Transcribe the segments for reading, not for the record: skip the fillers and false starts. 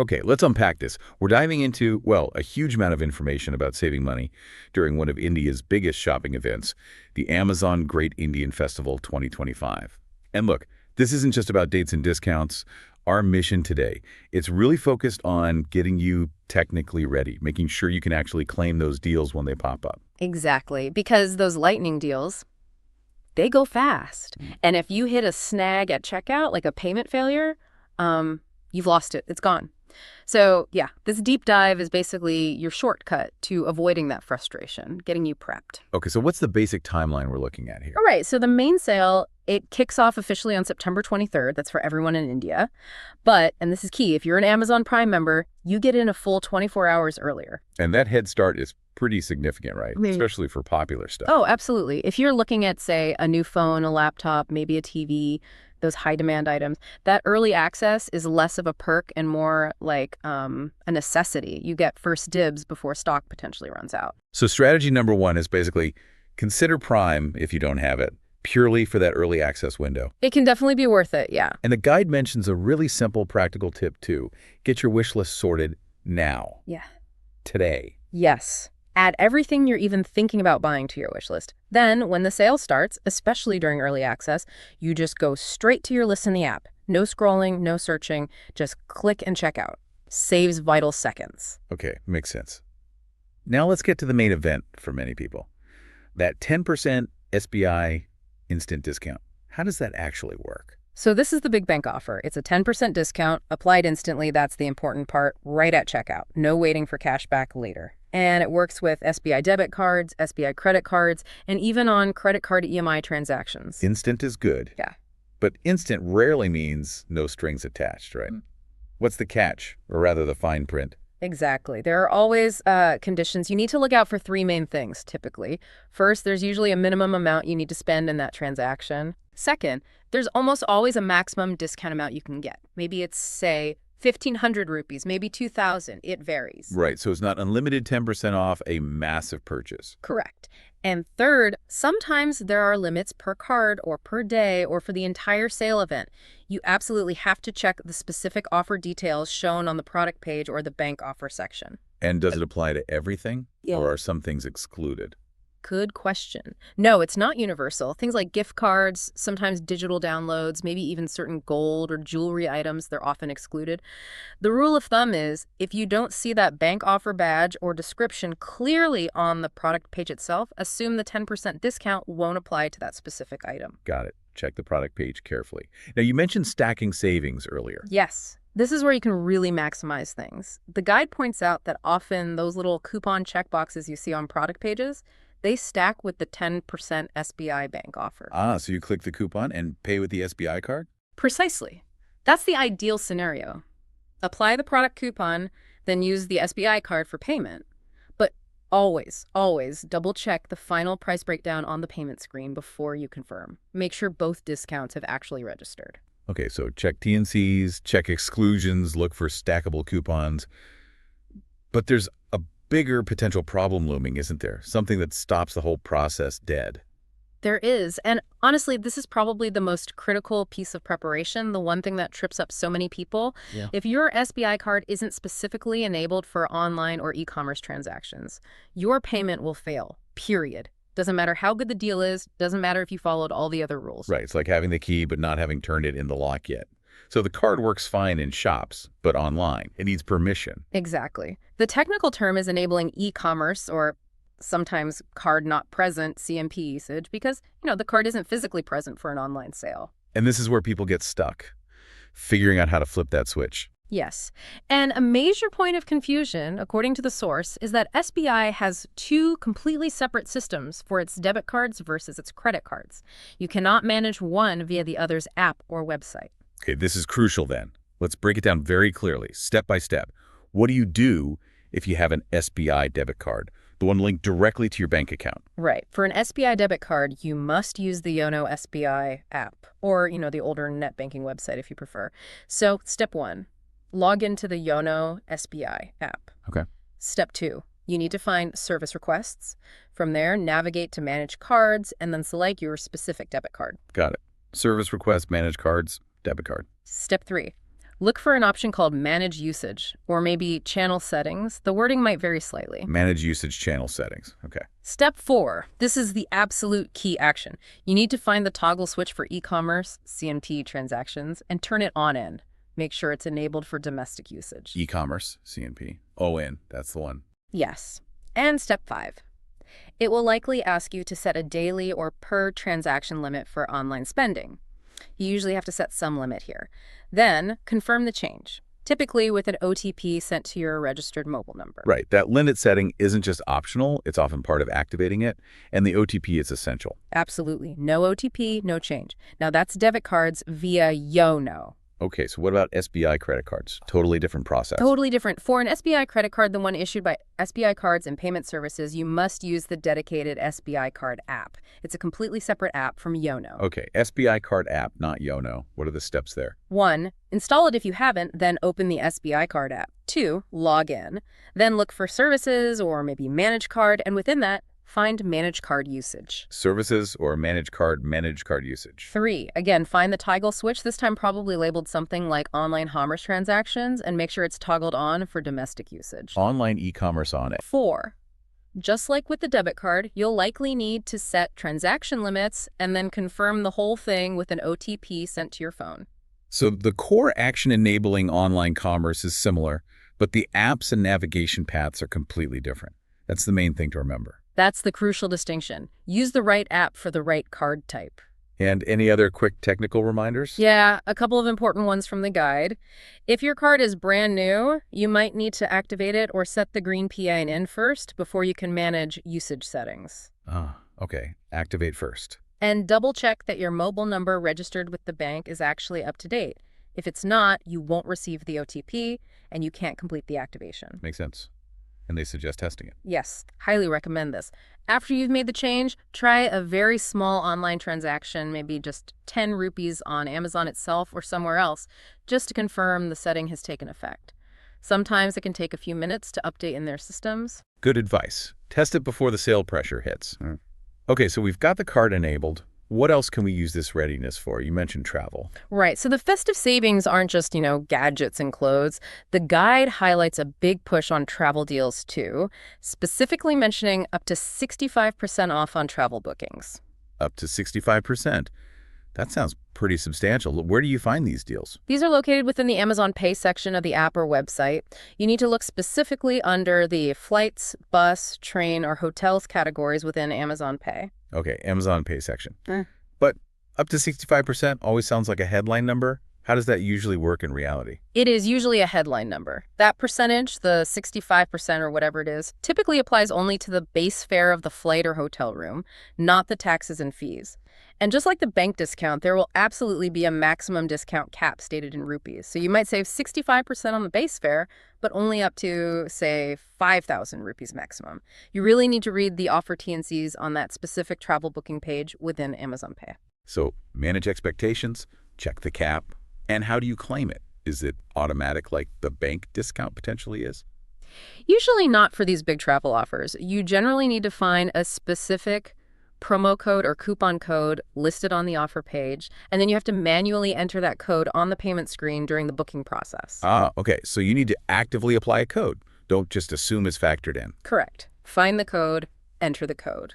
Okay, let's unpack this. We're diving into, well, a huge amount of information about saving money during one of India's biggest shopping events, the Amazon Great Indian Festival 2025. And look, this isn't just about dates and discounts. Our mission today, it's really focused on getting you technically ready, making sure you can actually claim those deals when they pop up. Exactly, because those lightning deals, they go fast. And if you hit a snag at checkout, like a payment failure, you've lost it. It's gone. So yeah, this deep dive is basically your shortcut to avoiding that frustration, getting you prepped. Okay, so what's the basic timeline we're looking at here? All right, so the main sale, it kicks off officially on September 23rd. That's for everyone in India. But, and this is key, if you're an Amazon Prime member, you get in a full 24 hours earlier. And that head start is pretty significant, right? Especially for popular stuff. Oh, absolutely. If you're looking at, say, a new phone, a laptop, maybe a TV, those high-demand items, that early access is less of a perk and more like a necessity. You get first dibs before stock potentially runs out. So strategy number one is basically consider Prime, if you don't have it, purely for that early access window. It can definitely be worth it, yeah. And the guide mentions a really simple practical tip, too. Get your wish list sorted now. Yeah. Today. Yes. Add everything you're even thinking about buying to your wish list. Then, when the sale starts, especially during early access, you just go straight to your list in the app. No scrolling, no searching, just click and check out. Saves vital seconds. Okay, makes sense. Now let's get to the main event for many people. That 10% SBI instant discount. How does that actually work? So this is the big bank offer. It's a 10% discount, applied instantly, that's the important part, right at checkout. No waiting for cash back later. And it works with SBI debit cards, SBI credit cards, and even on credit card EMI transactions. Instant is good. Yeah. But instant rarely means no strings attached, right? What's the catch, or rather the fine print? Exactly. There are always conditions. You need to look out for three main things, typically. First, there's usually a minimum amount you need to spend in that transaction. Second, there's almost always a maximum discount amount you can get. Maybe it's, say, 1,500 rupees, maybe 2,000. It varies. Right, so it's not unlimited 10% off a massive purchase. Correct. And third, sometimes there are limits per card or per day or for the entire sale event. You absolutely have to check the specific offer details shown on the product page or the bank offer section. And does it apply to everything? Yeah. Or are some things excluded? Good question. No, it's not universal. Things like gift cards, sometimes digital downloads, maybe even certain gold or jewelry items, they're often excluded. The rule of thumb is if you don't see that bank offer badge or description clearly on the product page itself, assume the 10% discount won't apply to that specific item. Got it. Check the product page carefully. Now, you mentioned stacking savings earlier. Yes. This is where you can really maximize things. The guide points out that often those little coupon checkboxes you see on product pages, they stack with the 10% SBI bank offer. Ah, so you click the coupon and pay with the SBI card? Precisely. That's the ideal scenario. Apply the product coupon, then use the SBI card for payment. But always, always double-check the final price breakdown on the payment screen before you confirm. Make sure both discounts have actually registered. Okay, so check T&Cs, check exclusions, look for stackable coupons. But there's a bigger potential problem looming, isn't there? Something that stops the whole process dead. There is. And honestly, this is probably the most critical piece of preparation, the one thing that trips up so many people. Yeah. If your SBI card isn't specifically enabled for online or e-commerce transactions, your payment will fail, period. Doesn't matter how good the deal is, doesn't matter if you followed all the other rules. Right, it's like having the key but not having turned it in the lock yet. So the card works fine in shops, but online, it needs permission. Exactly. The technical term is enabling e-commerce or sometimes card not present CMP usage because, the card isn't physically present for an online sale. And this is where people get stuck, figuring out how to flip that switch. Yes. And a major point of confusion, according to the source, is that SBI has two completely separate systems for its debit cards versus its credit cards. You cannot manage one via the other's app or website. Okay, this is crucial then. Let's break it down very clearly, step by step. What do you do if you have an SBI debit card, the one linked directly to your bank account? Right. For an SBI debit card, you must use the Yono SBI app or, the older net banking website if you prefer. So, step 1, log into the Yono SBI app. Okay. Step 2, you need to find service requests. From there, navigate to manage cards and then select your specific debit card. Got it. Service request, manage cards, debit card. Step 3, Look for an option called Manage Usage, or maybe Channel Settings. The wording might vary slightly. Manage usage channel settings. Okay. Step 4. This is the absolute key action. You need to find the toggle switch for e-commerce, CMT transactions, and turn it on-in. Make sure it's enabled for domestic usage. E-commerce, CNP. ON, that's the one. Yes. And step 5. It will likely ask you to set a daily or per transaction limit for online spending. You usually have to set some limit here. Then, confirm the change, typically with an OTP sent to your registered mobile number. Right. That limit setting isn't just optional, it's often part of activating it, and the OTP is essential. Absolutely. No OTP, no change. Now, that's debit cards via YONO. Okay, so what about SBI credit cards? Totally different process. Totally different. For an SBI credit card, the one issued by SBI Cards and Payment Services, you must use the dedicated SBI Card app. It's a completely separate app from YONO. Okay, SBI card app, not YONO. What are the steps there? 1. Install it if you haven't, then open the SBI Card app. 2. Log in. Then look for Services or maybe Manage Card, and within that, find Manage Card Usage. Services or manage card usage. 3. Again, find the toggle switch, this time probably labeled something like online commerce transactions, and make sure it's toggled on for domestic usage. Online e-commerce on it. 4. Just like with the debit card, you'll likely need to set transaction limits and then confirm the whole thing with an OTP sent to your phone. So the core action enabling online commerce is similar, but the apps and navigation paths are completely different. That's the main thing to remember. That's the crucial distinction. Use the right app for the right card type. And any other quick technical reminders? Yeah, a couple of important ones from the guide. If your card is brand new, you might need to activate it or set the green PIN in first before you can manage usage settings. Okay. Activate first. And double check that your mobile number registered with the bank is actually up to date. If it's not, you won't receive the OTP and you can't complete the activation. Makes sense. And they suggest testing it. Yes, highly recommend this. After you've made the change, try a very small online transaction, maybe just 10 rupees on Amazon itself or somewhere else, just to confirm the setting has taken effect. Sometimes it can take a few minutes to update in their systems. Good advice. Test it before the sale pressure hits. Okay, so we've got the card enabled. What else can we use this readiness for? You mentioned travel. Right. So the festive savings aren't just, gadgets and clothes. The guide highlights a big push on travel deals, too, specifically mentioning up to 65% off on travel bookings. Up to 65%. That sounds pretty substantial. Where do you find these deals? These are located within the Amazon Pay section of the app or website. You need to look specifically under the flights, bus, train, or hotels categories within Amazon Pay. Okay, Amazon Pay section. But up to 65% always sounds like a headline number. How does that usually work in reality? It is usually a headline number. That percentage, the 65% or whatever it is, typically applies only to the base fare of the flight or hotel room, not the taxes and fees. And just like the bank discount, there will absolutely be a maximum discount cap stated in rupees. So you might save 65% on the base fare, but only up to, say, 5,000 rupees maximum. You really need to read the offer T&Cs on that specific travel booking page within Amazon Pay. So manage expectations, check the cap, and how do you claim it? Is it automatic like the bank discount potentially is? Usually not for these big travel offers. You generally need to find a specific promo code or coupon code listed on the offer page, and then you have to manually enter that code on the payment screen during the booking process. Okay. So you need to actively apply a code. Don't just assume it's factored in. Correct. Find the code, enter the code.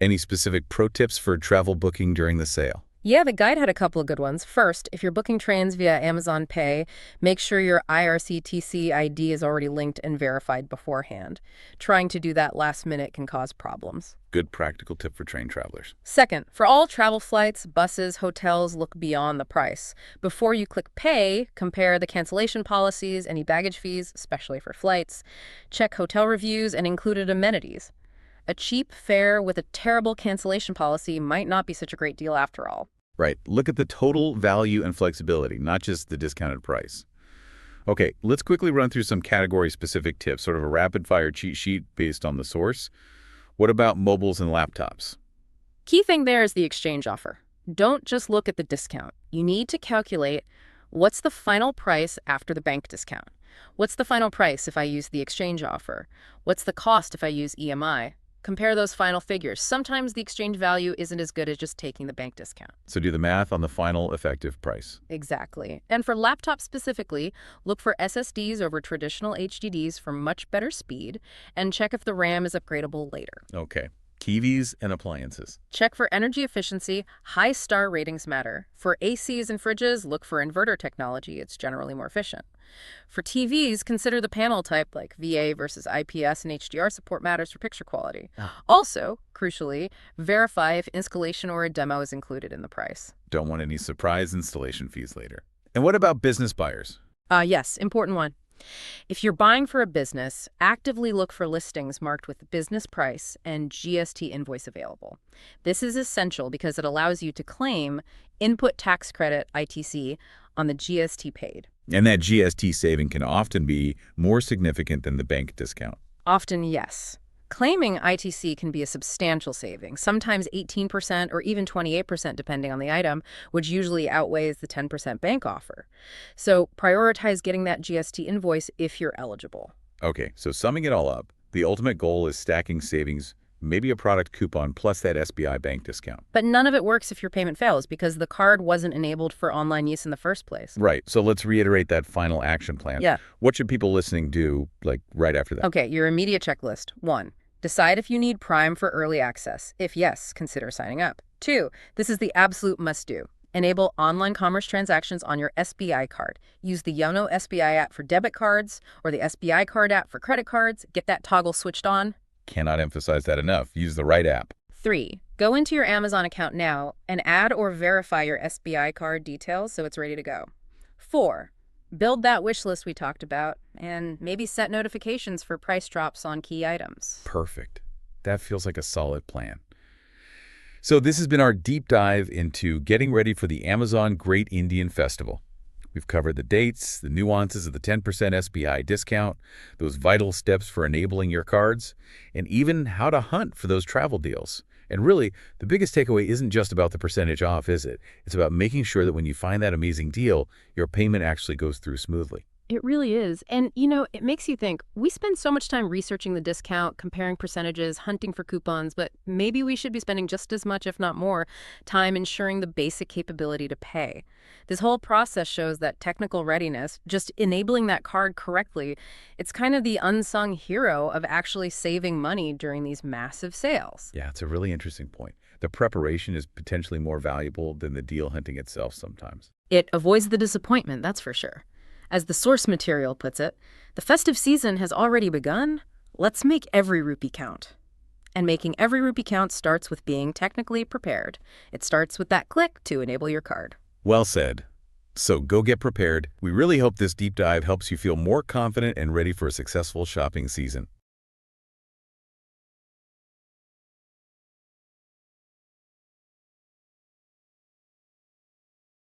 Any specific pro tips for travel booking during the sale? Yeah, the guide had a couple of good ones. First, if you're booking trains via Amazon Pay, make sure your IRCTC ID is already linked and verified beforehand. Trying to do that last minute can cause problems. Good practical tip for train travelers. Second, for all travel flights, buses, hotels, look beyond the price. Before you click pay, compare the cancellation policies, any baggage fees, especially for flights. Check hotel reviews and included amenities. A cheap fare with a terrible cancellation policy might not be such a great deal after all. Right. Look at the total value and flexibility, not just the discounted price. Okay, let's quickly run through some category-specific tips, sort of a rapid-fire cheat sheet based on the source. What about mobiles and laptops? Key thing there is the exchange offer. Don't just look at the discount. You need to calculate what's the final price after the bank discount. What's the final price if I use the exchange offer? What's the cost if I use EMI? Compare those final figures. Sometimes the exchange value isn't as good as just taking the bank discount. So do the math on the final effective price. Exactly. And for laptops specifically, look for SSDs over traditional HDDs for much better speed, and check if the RAM is upgradable later. Okay. TVs and appliances. Check for energy efficiency. High star ratings matter. For ACs and fridges, look for inverter technology. It's generally more efficient. For TVs, consider the panel type like VA versus IPS, and HDR support matters for picture quality. Also, crucially, verify if installation or a demo is included in the price. Don't want any surprise installation fees later. And what about business buyers? Yes, important one. If you're buying for a business, actively look for listings marked with business price and GST invoice available. This is essential because it allows you to claim input tax credit, ITC, on the GST paid. And that GST saving can often be more significant than the bank discount. Often, yes. Claiming ITC can be a substantial saving, sometimes 18% or even 28% depending on the item, which usually outweighs the 10% bank offer. So prioritize getting that GST invoice if you're eligible. Okay, so summing it all up, the ultimate goal is stacking savings, maybe a product coupon plus that SBI bank discount. But none of it works if your payment fails because the card wasn't enabled for online use in the first place. Right, so let's reiterate that final action plan. Yeah. What should people listening do, like, right after that? Okay, your immediate checklist. 1. Decide if you need Prime for early access. If yes, consider signing up. 2. This is the absolute must-do. Enable online commerce transactions on your SBI card. Use the Yono SBI app for debit cards or the SBI card app for credit cards. Get that toggle switched on. Cannot emphasize that enough. Use the right app. 3. Go into your Amazon account now and add or verify your SBI card details so it's ready to go. 4. Build that wish list we talked about, and maybe set notifications for price drops on key items. Perfect. That feels like a solid plan. So this has been our deep dive into getting ready for the Amazon Great Indian Festival. We've covered the dates, the nuances of the 10% SBI discount, those vital steps for enabling your cards, and even how to hunt for those travel deals. And really, the biggest takeaway isn't just about the percentage off, is it? It's about making sure that when you find that amazing deal, your payment actually goes through smoothly. It really is. And, it makes you think, we spend so much time researching the discount, comparing percentages, hunting for coupons, but maybe we should be spending just as much, if not more, time ensuring the basic capability to pay. This whole process shows that technical readiness, just enabling that card correctly, it's kind of the unsung hero of actually saving money during these massive sales. Yeah, it's a really interesting point. The preparation is potentially more valuable than the deal hunting itself sometimes. It avoids the disappointment, that's for sure. As the source material puts it, the festive season has already begun. Let's make every rupee count. And making every rupee count starts with being technically prepared. It starts with that click to enable your card. Well said. So go get prepared. We really hope this deep dive helps you feel more confident and ready for a successful shopping season.